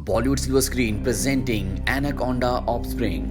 Bollywood silver screen presenting anaconda offspring.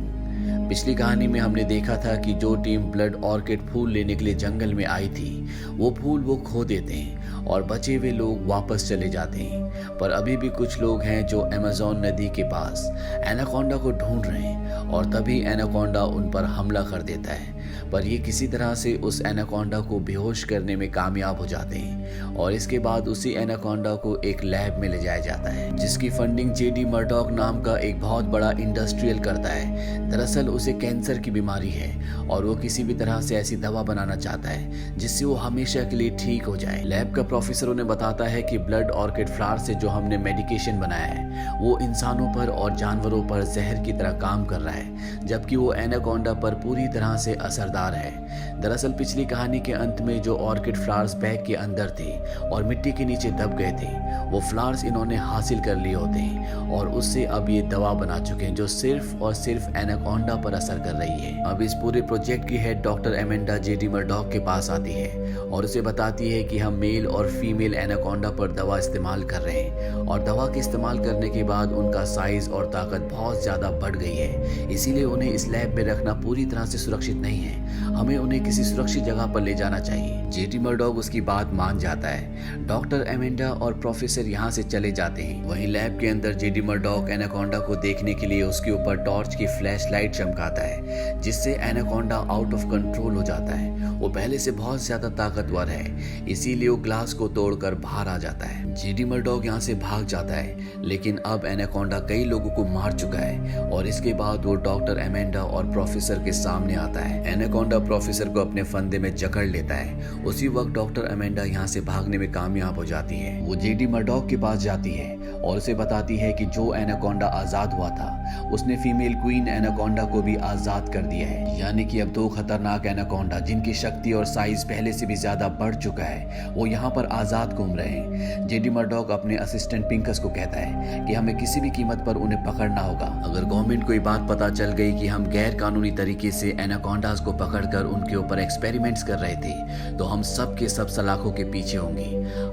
पिछली कहानी में हमने देखा था कि जो टीम ब्लड ऑर्किड फूल लेने के लिए जंगल में आई थी वो फूल वो खो देते हैं और बचे हुए लोग वापस चले जाते हैं। पर अभी भी कुछ लोग हैं जो अमेज़न नदी के पास एनाकोंडा को ढूंढ रहे हैं और तभी एनाकोंडा उन पर हमला कर देता है। पर ये किसी तरह से उस एनाकोंडा को बेहोश करने में कामयाब हो जाते हैं और इसके बाद उसी एनाकोंडा को एक लैब में ले जाया जाता है जिसकी फंडिंग जेडी मर्डॉक नाम का एक बहुत बड़ा इंडस्ट्रियल करता है। दरअसल उसे कैंसर की बीमारी है और वो किसी भी तरह से ऐसी दवा बनाना चाहता है जिससे वो हमेशा के लिए ठीक हो जाए। लैब का प्रोफेसर उन्हें बताता है कि ब्लड ऑर्किड फ्लावर से जो हमने मेडिकेशन बनाया है वो इंसानों पर और जानवरों पर जहर की तरह काम कर रहा है, जबकि वो एनाकोंडा पर पूरी तरह से असरदार है। दरअसल पिछली कहानी के अंत में जो ऑर्किड फ्लावर्स बैग के अंदर थे और मिट्टी के नीचे दब गए थे वो फ्लावर्स इन्होंने हासिल कर लिए होते हैं और उससे अब ये दवा बना चुके हैं जो सिर्फ और सिर्फ एनाकोंडा पर असर कर रही है। अब इस पूरे प्रोजेक्ट की head doctor Amanda JD Murdoch के पास आती है और उसे बताती है कि हम मेल और फीमेल एनाकोंडा पर दवा इस्तेमाल कर रहे हैं और दवा के इस्तेमाल करने के बाद उनका साइज और ताकत बहुत ज्यादा बढ़ गई है, इसीलिए उन्हें इस लैब में रखना पूरी तरह से सुरक्षित नहीं है। हमें उन्हें किसी सुरक्षित जगह पर ले जाना चाहिए। जेडी मर्डॉक उसकी बात मान जाता है। डॉक्टर एमेंडा और प्रोफेसर यहाँ से चले जाते हैं। वहीं लैब के अंदर जेडी मर्डॉक एनाकोंडा को देखने के लिए उसके ऊपर टॉर्च की फ्लैश लाइट चमकाता है जिससे एनाकोंडा आउट ऑफ कंट्रोल हो जाता है। वो पहले से बहुत ज्यादा ताकतवर है, इसीलिए वो ग्लास को तोड़कर बाहर आ जाता है। जेडी मर्डॉक यहाँ से भाग जाता है, लेकिन अब एनाकोंडा कई लोगों को मार चुका है और इसके बाद वो डॉक्टर एमेंडा और प्रोफेसर के सामने आता है। एनाकोंडा प्रोफेसर को अपने फंदे में जकड़ लेता है। उसी वक्त डॉक्टर एमेंडा यहाँ से भागने में कामयाब हो जाती है। वो जेडी मर्डॉक के पास जाती है और उसे बताती है कि जो एनाकोंडा आजाद हुआ था उसने फीमेल क्वीन एनाकोंडा को भी आजाद कर दिया है, यानी कि अब दो खतरनाक एनाकोंडा जिनकी शक्ति और साइज पहले से भी ज्यादा बढ़ चुका है वो यहाँ पर आजाद घूम रहे हैं। जेडी मर्डॉक अपने असिस्टेंट पिंकस को कहता है कि हमें किसी भी कीमत पर उन्हें पकड़ना होगा। अगर गवर्नमेंट को ये बात पता चल गई कि हम गैर कानूनी तरीके से एनाकोंडास को पकड़कर उनके ऊपर एक्सपेरिमेंट्स कर रहे थे तो हम सब के सब सलाखों के पीछे होंगे।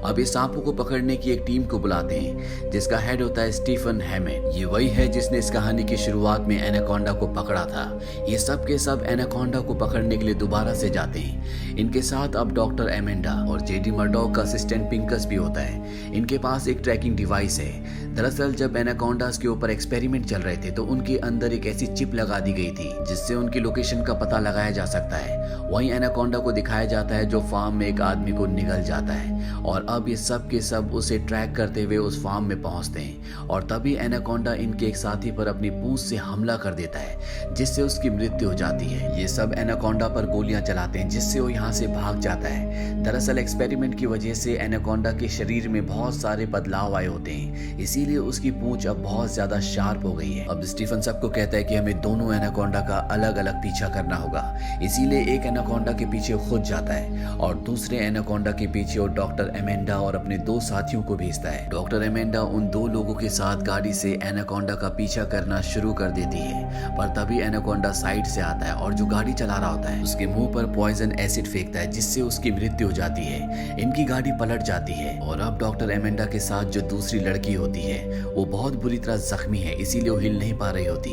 अब इस सांपों को पकड़ने की एक टीम को बुलाते हैं जिसका हेड होता है स्टीफन हैमेंड। ये वही है जिसने इस कहानी की शुरुआत में एनाकोंडा को पकड़ा था। ये सब के सब एनाकोंडा को पकड़ने के लिए दोबारा से जाते हैं। इनके साथ अब डॉक्टर एमेंडा और जेडी मर्डॉक का असिस्टेंट पिंकस भी होता है। इनके पास एक ट्रैकिंग डिवाइस है। दरअसल जब एनाकोंडास के ऊपर एक्सपेरिमेंट चल रहे थे तो उनके अंदर एक ऐसी चिप लगा दी गई थी जिससे उनकी लोकेशन का पता लगाया जा सकता है। वहीं एनाकोंडा को दिखाया जाता है जो फार्म में एक आदमी को निगल जाता है और अब ये सब के सब उसे ट्रैक करते हुए उस फार्म में पहुंचते हैं और तभी एनाकोंडा इनके एक साथी पर अपनी पूंछ से हमला कर देता है जिससे उसकी मृत्यु हो जाती है। ये सब एनाकोंडा पर गोलियां चलाते हैं जिससे वो यहाँ से भाग जाता है। दरअसल एक्सपेरिमेंट की वजह से एनाकोंडा के शरीर में बहुत सारे बदलाव आए होते हैं, इसीलिए उसकी पूंछ अब बहुत ज्यादा शार्प हो गई है। अब स्टीफन सबको कहता है कि हमें दोनों एनाकोंडा का अलग अलग पीछा करना होगा, इसीलिए एक एनाकोंडा के पीछे खुद जाता है और दूसरे एनाकोंडा के पीछे वो डॉक्टर एमेंडा और अपने दो साथियों को भेजता है। डॉक्टर एमेंडा उन दो लोगों के साथ गाड़ी से एनाकोंडा का पीछा करना शुरू कर देती है, पर तभी एनाकोंडा साइड से आता है और जो गाड़ी चला रहा होता है उसके मुंह पर पॉइजन एसिड फेंकता है जिससे उसकी मृत्यु हो जाती है। इनकी गाड़ी पलट जाती है और अब डॉक्टर एमेंडा के साथ जो दूसरी लड़की होती है वो बहुत बुरी तरह जख्मी है, इसीलिए वो हिल नहीं पा रही होती।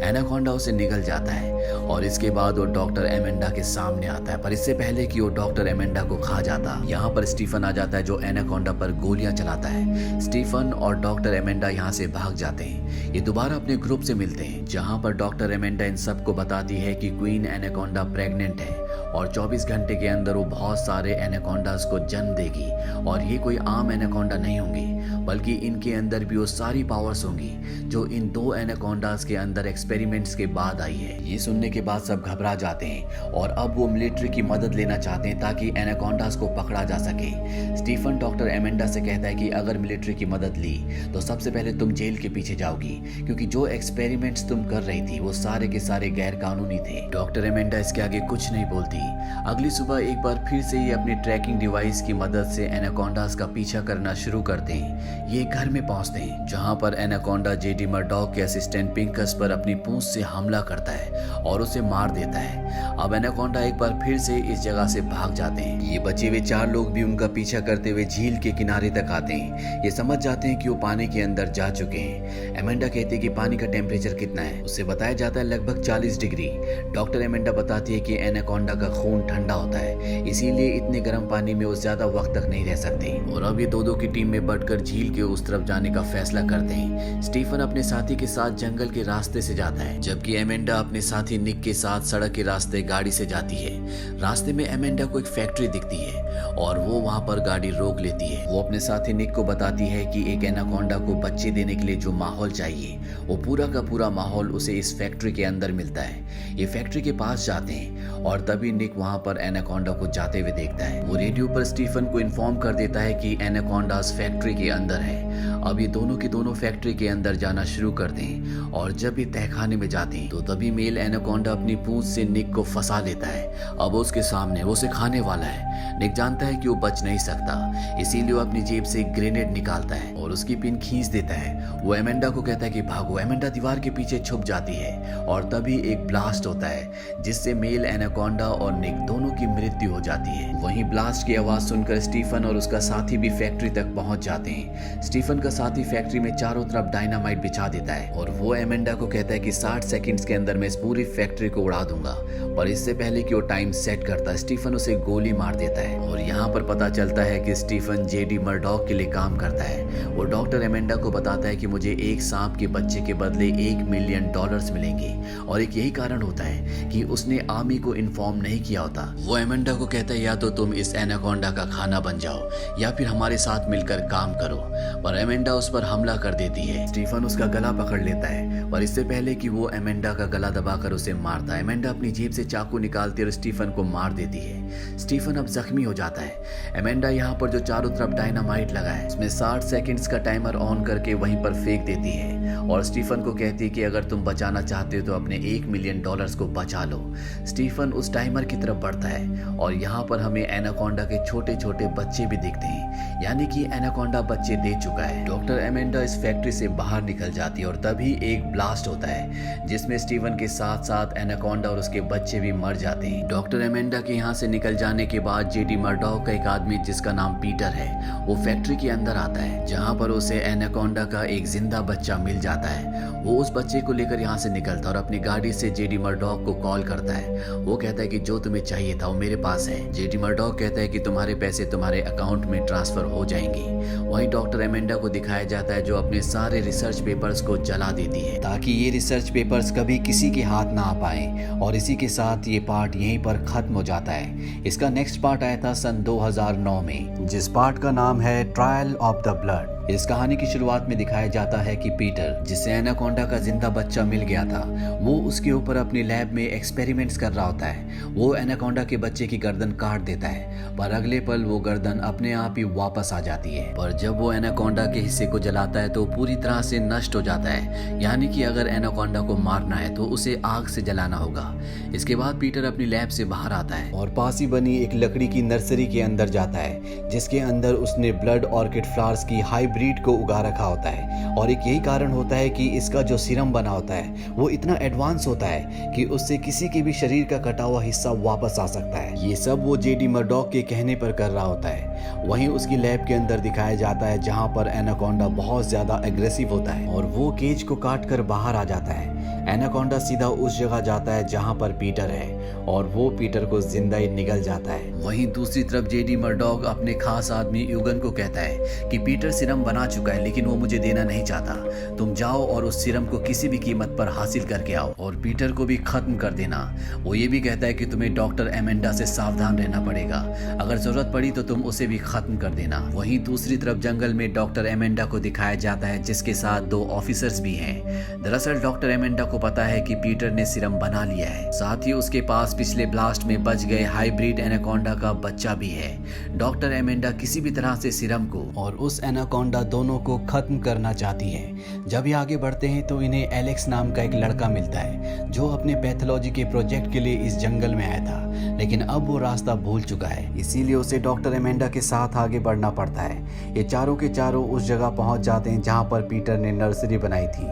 एनाकोंडा उसे निगल जाता है और इसके बाद वो डॉक्टर एमेंडा के सामने आता है, पर इससे पहले कि वो डॉक्टर एमेंडा को खा जाता यहाँ पर स्टीफन आ जाता है जो एनाकोंडा पर गोलियां चलाता है। स्टीफन और डॉक्टर एमेंडा यहाँ से भाग जाते हैं। ये दोबारा अपने ग्रुप से मिलते हैं जहाँ पर डॉक्टर एमेंडा इन सबको बताती है कि क्वीन एनाकोंडा प्रेग्नेंट है और 24 घंटे के अंदर वो बहुत सारे एनाकोंडास को जन्म देगी और ये कोई आम एनाकोंडा नहीं होंगी बल्कि इनके अंदर भी वो सारी पावर्स होंगी जो इन दो एनाकोंडास के अंदर एक्सपेरिमेंट्स के बाद आई है। ये सुनने के बाद सब घबरा जाते हैं और अब वो मिलिट्री की मदद लेना चाहते हैं ताकि एनाकोंडास को पकड़ा जा सके। स्टीफन डॉक्टर एमेंडा से कहता है कि अगर मिलिट्री की मदद ली तो सबसे पहले तुम जेल के पीछे जाओगी क्योंकि जो एक्सपेरिमेंट्स तुम कर रही थी वो सारे के सारे गैर कानूनी थे। डॉक्टर एमेंडा इसके आगे कुछ नहीं बोलती। अगली सुबह एक बार फिर से ये अपनी ट्रैकिंग डिवाइस की मदद से एनाकोंडास का पीछा करना शुरू करते हैं ये एक घर में पहुंचते हैं जहां पर एनाकोंडा जेडी मर्डॉक के असिस्टेंट पिंकस पर अपनी पूंछ से हमला करता है और उसे मार देता है। अब एनाकोंडा एक बार फिर से इस जगह से भाग जाते हैं। ये बचे हुए 4 लोग भी उनका पीछा करते हुए झील के किनारे तक आते हैं। ये समझ जाते हैं कि वो पानी के अंदर जा चुके हैं। एमेंडा कहती है कि पानी का टेम्परेचर कितना है। उससे बताया जाता है लगभग 40 डिग्री। डॉक्टर एमेंडा बताती है कि एनाकोंडा का खून ठंडा होता है, इसीलिए इतने गर्म पानी में वो ज्यादा वक्त तक नहीं रह सकती। और अब ये दो की टीम में बढ़कर झील के उस तरफ जाने का फैसला करते हैं। स्टीफन अपने साथी के साथ जंगल के रास्ते से जाता है, जबकि एमेंडा अपने साथी निक के साथ सड़क के रास्ते गाड़ी से जाती है। रास्ते में एमेंडा को एक फैक्ट्री दिखती है और वो वहां पर गाड़ी रोक लेती है। वो अपने साथी निक को बताती है कि एक एनाकोंडा को बच्चे देने के लिए जो माहौल चाहिए वो पूरा का पूरा माहौल उसे इस फैक्ट्री के अंदर मिलता है। ये फैक्ट्री के पास जाते हैं और तभी निक वहां पर एनाकोंडा को जाते हुए देखता है। वो रेडियो पर स्टीफन को इन्फॉर्म कर देता है कि एनाकोंडास फैक्ट्री के अंदर है। अब ये दोनों की दोनों फैक्ट्री के अंदर जाना शुरू करते हैं और जब ये तहखाने में जाते हैं तो तभी मेल एनाकोंडा अपनी पूंछ से निक को फंसा लेता है। अब उसके सामने वो उसे खाने वाला है। निक जानता है कि वो बच नहीं सकता, इसीलिए वो अपनी जेब से एक ग्रेनेड निकालता है और उसकी पिन खींच देता है। वो एमेंडा को कहता है कि भागो। एमेंडा दीवार के पीछे छुप जाती है और तभी एक ब्लास्ट होता है जिससे मेल एनाकोंडा और निक दोनों की मृत्यु हो जाती है। वहीं ब्लास्ट की आवाज सुनकर स्टीफन और उसका साथी भी फैक्ट्री तक पहुंच जाते हैं। स्टीफन का साथी फैक्ट्री में चारों तरफ डायनामाइट बिछा देता है और वो एमेंडा को कहता है कि 60 सेकंड्स के अंदर मैं इस पूरी फैक्ट्री को उड़ा दूंगा। पर इससे पहले कि वो टाइम सेट करता स्टीफन उसे गोली मार देता है और यहाँ पर पता चलता है कि स्टीफन जेडी मर्डॉक के लिए काम करता है। वो डॉक्टर एमेंडा को बताता है कि मुझे एक सांप के बच्चे के बदले $1 मिलियन मिलेंगे और एक यही कारण होता है कि उसने आर्मी को इन्फॉर्म नहीं किया होता। वो एमेंडा को कहता है या तो तुम इस एनाकोंडा का खाना बन जाओ या फिर हमारे साथ मिलकर काम करो, पर एमेंडा उस पर हमला कर देती है। स्टीफन उसका गला पकड़ लेता है और इससे पहले कि वो एमेंडा का गला दबाकर उसे मारता है, एमेंडा अपनी जेब से चाकू निकालती है और स्टीफन को मार देती है। स्टीफन अब जख्मी हो जाता है। एमेंडा यहाँ पर जो चारों तरफ डायनामाइट लगा है उसमें 60 सेकंड्स का टाइमर ऑन करके वहीं पर फेंक देती है और स्टीफन को कहती है कि अगर तुम बचाना चाहते हो तो अपने $1 मिलियन को बचा लो। स्टीफन उस टाइमर की तरफ बढ़ता है और यहाँ पर हमें एनाकोंडा के छोटे छोटे बच्चे भी दिखते हैं, यानी कि एनाकोंडा बच्चे दे चुका है। डॉक्टर एमेंडा इस फैक्ट्री से बाहर निकल जाती है और तभी एक ब्लास्ट होता है जिसमें स्टीफन के साथ साथ एनाकोंडा और उसके बच्चे भी मर जाते हैं। डॉक्टर एमेंडा के यहाँ से निकल जाने के बाद जेडी मर्डॉक का एक आदमी जिसका नाम पीटर है वो फैक्ट्री के अंदर आता है, जहाँ पर उसे एनाकोंडा का एक जिंदा बच्चा मिल जाता है। वो उस बच्चे को लेकर यहाँ से निकलता और अपनी गाड़ी से जेडी मर्डॉक को कॉल करता है। वो कहता है कि जो तुम्हें चाहिए था वो मेरे पास है। जेडी मर्डॉक कहता है कि तुम्हारे पैसे तुम्हारे अकाउंट में ट्रांसफर हो जाएंगे। वहीं डॉक्टर एमेंडा को दिखाया जाता है जो अपने सारे रिसर्च पेपर्स को जला देती है ताकि ये रिसर्च पेपर्स कभी किसी के हाथ ना आ पाए। और इसी के साथ ये पार्ट यहीं पर खत्म हो जाता है। इसका नेक्स्ट पार्ट आया था सन 2009 में, जिस पार्ट का नाम है ट्रायल ऑफ द ब्लड। इस कहानी की शुरुआत में दिखाया जाता है कि पीटर, जिसे एनाकोंडा का जिंदा बच्चा मिल गया था, वो उसके ऊपर अपनी लैब में एक्सपेरिमेंट्स कर रहा होता है। वो एनाकोंडा के बच्चे की गर्दन काट देता है, पर अगले पल वो गर्दन अपने आप ही वापस आ जाती है। पर जब वो एनाकोंडा के हिस्से को जलाता है तो पूरी तरह से नष्ट हो जाता है, यानी कि अगर एनाकोंडा को मारना है तो उसे आग से जलाना होगा। इसके बाद पीटर अपनी लैब से बाहर आता है और पास ही बनी एक लकड़ी की नर्सरी के अंदर जाता है, जिसके अंदर उसने ब्लड ऑर्किड फ्लावर्स की हाइब्रिड को उगा रखा होता है। और एक यही कारण होता है कि इसका जो सीरम बना होता है वो इतना एडवांस होता है कि उससे किसी के भी शरीर का कटा हुआ हिस्सा वापस आ सकता है। ये सब वो जेडी मर्डॉक के कहने पर कर रहा होता है। वहीं उसकी लैब के अंदर दिखाया जाता है जहां पर एनाकोंडा बहुत ज्यादा एग्रेसिव होता है और वो केज को काट कर बाहर आ जाता है। एनाकोंडा सीधा उस जगह जाता है जहां पर पीटर है और वो पीटर को जिंदा ही निगल जाता है। वहीं दूसरी तरफ जेडी मर्डॉक अपने खास आदमी यूगन को कहता है कि पीटर सीरम बना चुका है लेकिन वो मुझे देना नहीं चाहता। तुम जाओ और उस सीरम को किसी भी कीमत पर हासिल करके आओ और पीटर को भी खत्म कर देना। वो ये भी कहता है कि तुम्हें डॉक्टर एमेंडा से सावधान रहना पड़ेगा, अगर जरूरत पड़ी तो तुम उसे भी खत्म कर देना। वहीं दूसरी तरफ जंगल में डॉक्टर एमेंडा को दिखाया जाता है जिसके साथ 2 ऑफिसर्स भी हैं। दरअसल डॉक्टर एमेंडा को पता है कि पीटर ने सीरम बना लिया है, साथ ही उसके पास पिछले ब्लास्ट में बच गए हाइब्रिड एनाकोंडा का बच्चा भी है। डॉक्टर एमेंडा किसी भी तरह से सीरम को और उस एनाकोंडा दोनों को खत्म करना चाहती है। जब ये आगे बढ़ते हैं तो इन्हें एलेक्स नाम का एक लड़का मिलता है जो अपने पैथोलॉजी के प्रोजेक्ट के लिए इस जंगल में आया था। लेकिन अब वो रास्ता भूल चुका है, इसीलिए उसे डॉक्टर एमेंडा के साथ आगे बढ़ना पड़ता है। ये चारों के चारों उस जगह पहुंच जाते हैं जहां पर पीटर ने नर्सरी बनाई थी।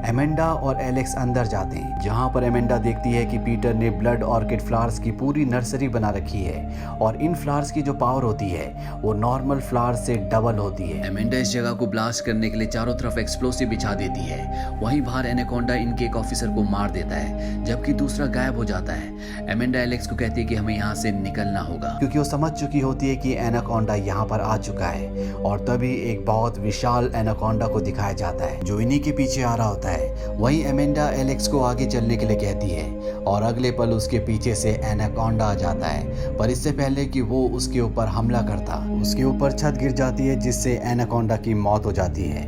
एमेंडा और एलेक्स अंदर जाते हैं, जहां पर एमेंडा देखती है कि पीटर ने ब्लड ऑर्किड फ्लावर्स की पूरी नर्सरी बना रखी है और इन फ्लावर्स की जो पावर होती है वो नॉर्मल फ्लावर्स से डबल होती है। एमेंडा इस जगह को ब्लास्ट करने के लिए चारों तरफ एक्सप्लोसिव बिछा देती है। वहीं बाहर एनाकोंडा इनके एक ऑफिसर को मार देता है, जबकि दूसरा गायब हो जाता है। एमेंडा एलेक्स को कहती है कि हमें यहाँ से निकलना होगा, क्योंकि वो समझ चुकी होती है कि एनाकोंडा यहाँ पर आ चुका है। और तभी एक बहुत विशाल एनाकोंडा को दिखाया जाता है जो इन्हीं के पीछे आ रहा होता है। वहीं एमेंडा एलेक्स को आगे चलने के लिए कहती है और अगले पल उसके पीछे से एनाकोंडा आ जाता है, पर इससे पहले कि वो उसके ऊपर हमला करता, उसके ऊपर छत गिर जाती है जिससे एनाकोंडा की मौत हो जाती है।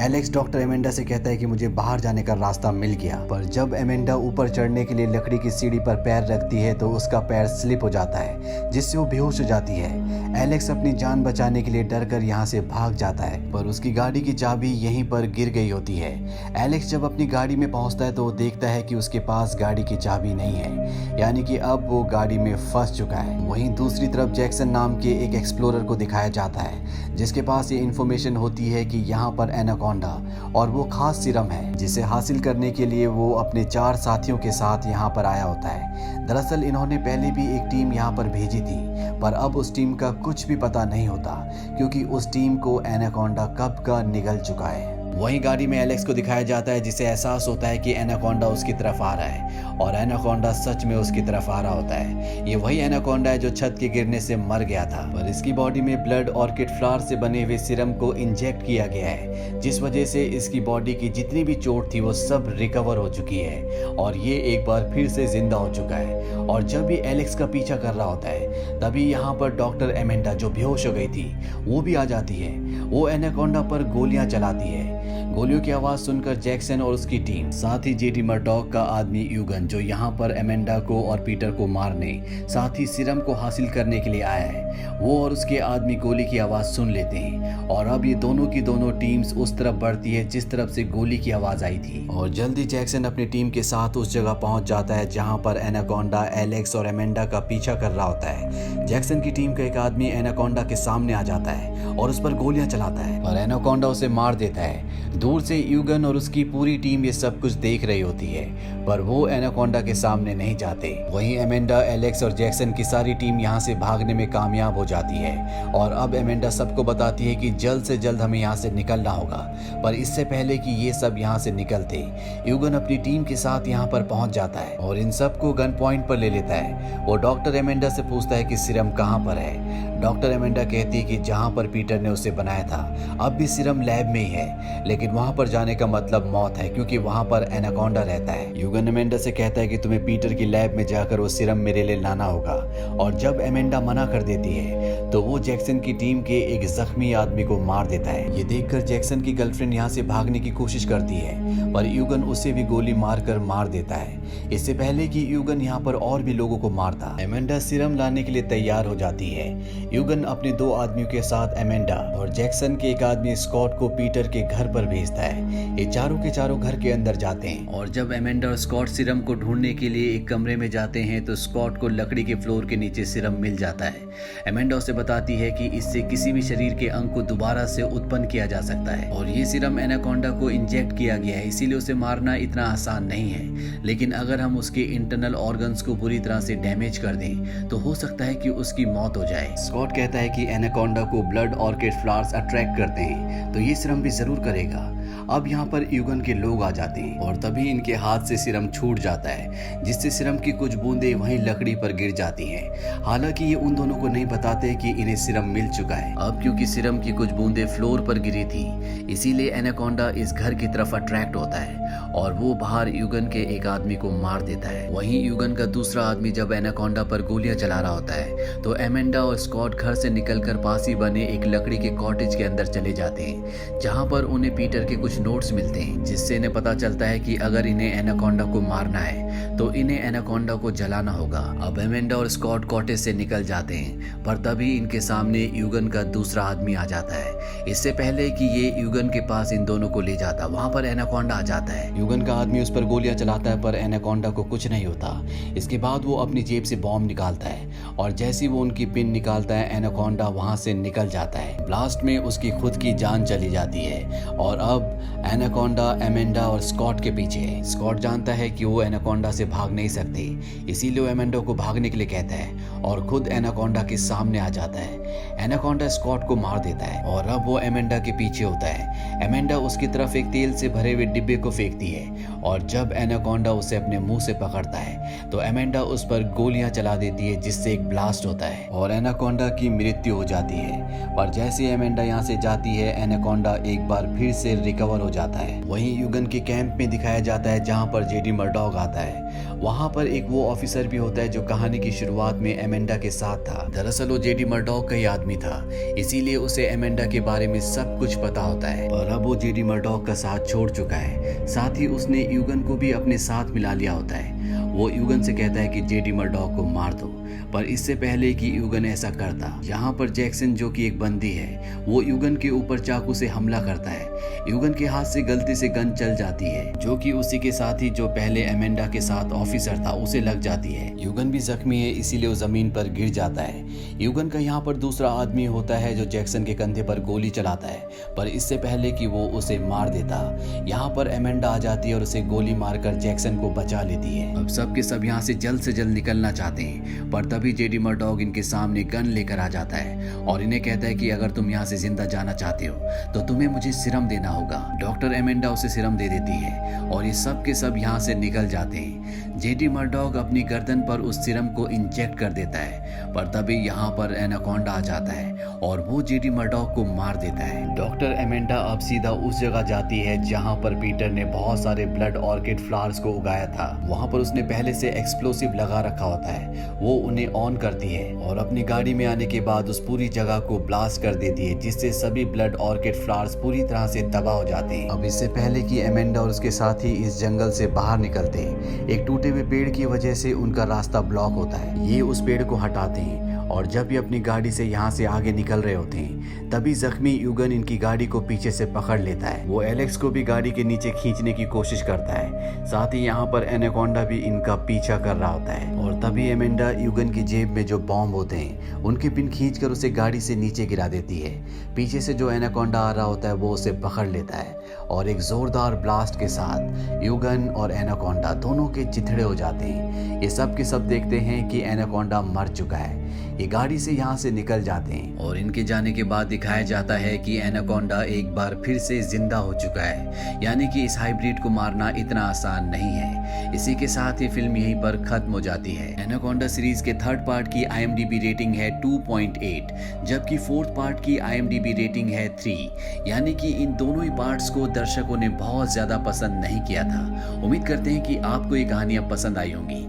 एलेक्स डॉक्टर एमेंडा से कहता है कि मुझे बाहर जाने का रास्ता मिल गया, पर जब एमेंडा ऊपर चढ़ने के लिए लकड़ी की सीढ़ी पर पैर रखती है तो उसका पैर स्लिप हो जाता है, जिससे वो बेहोश हो जाती है। एलेक्स अपनी जान बचाने के लिए डरकर यहाँ से भाग जाता है, पर उसकी गाड़ी की चाबी यहीं पर गिर गई होती है। एलेक्स जब अपनी गाड़ी में पहुंचता है तो वो देखता है कि उसके पास गाड़ी की चाबी नहीं है, यानी कि अब वो गाड़ी में फंस चुका है। वहीं दूसरी तरफ जैक्सन नाम के एक एक्सप्लोरर को दिखाया जाता है, जिसके पास ये इन्फॉर्मेशन होती है कि यहाँ पर एनाकोंडा और वो खास सीरम है जिसे हासिल करने के लिए वो अपने 4 साथियों के साथ यहाँ पर आया होता है। दरअसल इन्होंने पहले भी एक टीम यहाँ पर भेजी थी, पर अब उस टीम का कुछ भी पता नहीं होता, क्योंकि उस टीम को एनाकोंडा कब का निगल चुका है। वहीं गाड़ी में एलेक्स को दिखाया जाता है, जिसे एहसास होता है कि एनाकोंडा उसकी तरफ आ रहा है और एनाकोंडा सच में उसकी तरफ आ रहा होता है। ये वही एनाकोंडा है जो छत के गिरने से मर गया था, पर इसकी बॉडी में ब्लड ऑर्किड फ्लावर से बने हुए सीरम को इंजेक्ट किया गया है, जिस वजह से इसकी बॉडी की जितनी भी चोट थी वो सब रिकवर हो चुकी है और ये एक बार फिर से जिंदा हो चुका है। और जब भी एलेक्स का पीछा कर रहा होता है तभी यहाँ पर डॉक्टर एमेंडा जो बेहोश हो गई थी वो भी आ जाती है। वो एनाकोंडा पर गोलियां चलाती है। गोलियों की आवाज सुनकर जैक्सन और उसकी टीम, साथ ही जेडी मर्डॉक का आदमी यूगन जो यहाँ पर एमेंडा को और पीटर को मारने साथ ही सीरम को हासिल करने के लिए आया है, वो और उसके आदमी गोली की आवाज सुन लेते हैं और अब ये दोनों की दोनों टीम्स उस तरफ बढ़ती है जिस तरफ से गोली की आवाज आई थी। और जल्दी जैक्सन अपनी टीम के साथ उस जगह पहुंच जाता है जहां पर एनाकोंडा एलेक्स और एमेंडा का पीछा कर रहा होता है। जैक्सन की टीम का एक आदमी एनाकोंडा के सामने आ जाता है और उस पर गोलियां चलाता है और एनाकोंडा उसे मार देता है। दूर से यूगन और उसकी पूरी टीम ये सब कुछ देख रही होती है, पर वो एनाकोंडा के सामने नहीं जाते। वहीं एमेंडा, एलेक्स और जैक्सन की सारी टीम यहाँ से भागने में कामयाब हो जाती है और अब एमेंडा सबको बताती है कि जल्द से जल्द हमें यहाँ से निकलना होगा। पर इससे पहले कि ये सब यहाँ से निकलते, यूगन अपनी टीम के साथ यहाँ पर पहुंच जाता है और इन सबको गन पॉइंट पर ले लेता है। वो डॉक्टर एमेंडा से पूछता है कि सीरम कहाँ पर है। डॉक्टर एमेंडा कहती है कि जहाँ पर पीटर ने उसे बनाया था अब भी सीरम लैब में ही है, लेकिन वहाँ पर जाने का मतलब मौत है क्योंकि वहाँ पर एनाकोंडा रहता है। यूगन एमेंडा से कहता है कि तुम्हें पीटर की लैब में जाकर वो सीरम मेरे लिए लाना होगा और जब एमेंडा मना कर देती है तो वो जैक्सन की टीम के एक जख्मी आदमी को मार देता है। ये देखकर जैक्सन की गर्लफ्रेंड यहाँ से भागने की कोशिश करती है, पर यूगन उसे भी गोली मारकर मार देता है। इससे पहले कि यूगन यहाँ पर और भी लोगों को मारता, एमेंडा सीरम लाने के लिए तैयार हो जाती है। यूगन अपने 2 आदमियों के साथ एमेंडा और जैक्सन के एक आदमी स्कॉट को पीटर के घर पर भेजता है। ये चारों के चारों घर के अंदर जाते हैं और जब एमेंडा और स्कॉट सीरम को ढूंढने के लिए एक कमरे में जाते हैं तो स्कॉट को लकड़ी के फ्लोर के नीचे सीरम मिल जाता है। एमेंडा उसे बताती है कि इससे किसी भी शरीर के अंग को दोबारा से उत्पन्न किया जा सकता है और ये सीरम एनाकोंडा को इंजेक्ट किया गया है, इसीलिए उसे मारना इतना आसान नहीं है। लेकिन अगर हम उसके इंटरनल ऑर्गन्स को बुरी तरह से डैमेज कर दें तो हो सकता है कि उसकी मौत हो जाए। स्कॉट कहता है कि एनाकोंडा को ब्लड ऑर्किड फ्लावर्स अट्रैक्ट करते हैं तो ये सीरम भी जरूर करेगा। अब यहाँ पर यूगन के लोग आ जाते हैं और तभी इनके हाथ से सीरम छूट जाता है, जिससे सीरम की कुछ बूंदें वहीं लकड़ी पर गिर जाती हैं। हालांकि ये उन दोनों को नहीं बताते कि इन्हें सीरम मिल चुका है। अब क्योंकि सीरम की कुछ बूंदें फ्लोर पर गिरी थी, इसीलिए एनाकोंडा इस घर की तरफ अट्रैक्ट होता है और वो बाहर यूगन के एक आदमी को मार देता है। वहीं यूगन का दूसरा आदमी जब एनाकोंडा पर गोलियां चला रहा होता है तो एमेंडा और स्कॉट घर से निकलकर पास ही बने एक लकड़ी के कॉटेज के अंदर चले जाते हैं, जहां पर उन्हें पीटर के कुछ नोट्स मिलते हैं, जिससे इन्हें पता चलता है कि अगर इन्हें एनाकोंडा को मारना है तो इन्हें एनाकोंडा को जलाना होगा। अब एमेंडा और स्कॉट कॉटेज से निकल जाते हैं, पर तभी इनके सामने यूगन का दूसरा आदमी आ जाता है। इससे पहले कि ये यूगन के पास इन दोनों को ले जाता, वहां पर एनाकोंडा आ जाता है। यूगन का आदमी उस पर गोलियां चलाता है, पर एनाकोंडा को कुछ नहीं होता। इसके बाद वो अपनी जेब से बॉम्ब निकालता है और जैसे ही वो उनकी पिन निकालता है, एनाकोंडा वहां से निकल जाता है। ब्लास्ट में उसकी खुद की जान चली जाती है और अब एनाकोंडा एमेंडा और स्कॉट के पीछे है। स्कॉट जानता है कि वो एनाकोंडा से भाग नहीं सकते, इसीलिए वो एमेंडा को भागने के लिए कहता है और खुद एनाकोंडा के सामने आ जाता है। एनाकोंडा स्कॉट को मार देता है और अब वो एमेंडा के पीछे होता है। एमेंडा उसकी तरफ एक तेल से भरे हुए डिब्बे को फेंकती है और जब एनाकोंडा उसे अपने मुंह से पकड़ता है तो एमेंडा उस पर गोलियां चला देती है, जिससे एक ब्लास्ट होता है और एनाकोंडा की मृत्यु हो जाती है। पर जैसे एमेंडा यहाँ से जाती है, एनाकोंडा एक बार फिर से रिकवर हो जाता है। वहीं यूगन के कैंप में दिखाया जाता है जहाँ पर जेडी मर्डॉक आता है। वहाँ पर एक वो ऑफिसर भी होता है जो कहानी की शुरुआत में एमेंडा के साथ था। दरअसल वो जेडी मर्डॉक का ही आदमी था, इसीलिए उसे एमेंडा के बारे में सब कुछ पता होता है। और अब वो जेडी मर्डॉक का साथ छोड़ चुका है, साथ ही उसने यूगन को भी अपने साथ मिला लिया होता है। वो यूगन से कहता है कि जेडी मर्डॉक को मार दो, पर इससे पहले कि यूगन ऐसा करता, यहाँ पर जैक्सन जो कि एक बंदी है, वो यूगन के ऊपर चाकू से हमला करता है। यूगन के हाथ से गलती से गन चल जाती है, जो कि उसी के साथ ही जो पहले एमेंडा के साथ ऑफिसर था उसे लग जाती है। यूगन भी जख्मी है, इसीलिए वो जमीन पर गिर जाता है। यूगन का यहाँ पर दूसरा आदमी होता है जो जैक्सन के कंधे पर गोली चलाता है, पर इससे पहले कि वो उसे मार देता, यहाँ पर एमेंडा आ जाती है और उसे गोली मारकर जैक्सन को बचा लेती है। अब सब के सब यहाँ से जल्द निकलना चाहते हैं, पर तभी जेडी मर्डॉक इनके सामने गन लेकर आ जाता है और इन्हें कहता है कि अगर तुम यहाँ से जिंदा जाना चाहते हो तो तुम्हें मुझे सिरम देना होगा। डॉक्टर एमेंडा उसे सिरम दे देती है और ये सब के सब यहाँ से निकल जाते हैं। जेडी मर्डॉक अपनी गर्दन पर उस सिरम को इंजेक्ट कर देता है, पर तभी यहाँ पर एनाकोंडा आ जाता है और वो जेडी मर्डॉक को मार देता है। डॉक्टर एमेंडा अब सीधा उस जगह जाती है जहाँ पर पीटर ने बहुत सारे ब्लड ऑर्किड फ्लावर्स को उगाया था। वहाँ पर उसने पहले से एक्सप्लोसिव लगा रखा होता है, वो उन्हें ऑन करती है और अपनी गाड़ी में आने के बाद उस पूरी जगह को ब्लास्ट कर देती है, जिससे सभी ब्लड ऑर्किड फ्लावर्स पूरी तरह से तबाह हो जाते हैं। अब इससे पहले कि एमेंडा और उसके साथी इस जंगल से बाहर निकलते हैं, एक टूटे हुए पेड़ की वजह से उनका रास्ता ब्लॉक होता है। ये उस पेड़ को हटाते हैं और जब ये अपनी गाड़ी से यहाँ से आगे निकल रहे होते हैं, तभी जख्मी यूगन इनकी गाड़ी को पीछे से पकड़ लेता है। वो एलेक्स को भी गाड़ी के नीचे खींचने की कोशिश करता है, साथ ही यहाँ पर एनाकोंडा भी इनका पीछा कर रहा होता है। और तभी एमेंडा यूगन की जेब में जो बॉम्ब होते हैं उनकी पिन खींचकर उसे गाड़ी से नीचे गिरा देती है। पीछे से जो एनाकोंडा आ रहा होता है वो उसे पकड़ लेता है और एक जोरदार ब्लास्ट के साथ यूगन और एनाकोंडा दोनों के चिथड़े हो जाते हैं। ये सब के सब देखते हैं कि एनाकोंडा मर चुका है। ये गाड़ी से यहाँ से निकल जाते हैं और इनके जाने के बाद दिखाया जाता है कि एनाकोंडा एक बार फिर से जिंदा हो चुका है, यानी कि इस हाइब्रिड को मारना इतना आसान नहीं है। इसी के साथ ही फिल्म यहीं पर खत्म हो जाती है। एनाकोंडा सीरीज के थर्ड पार्ट की IMDb रेटिंग है 2.8, जबकि फोर्थ पार्ट की IMDb रेटिंग है 3, यानी कि इन दोनों ही पार्ट्स को दर्शकों ने बहुत ज्यादा पसंद नहीं किया था। उम्मीद करते हैं कि आपको ये कहानियां पसंद आई होंगी।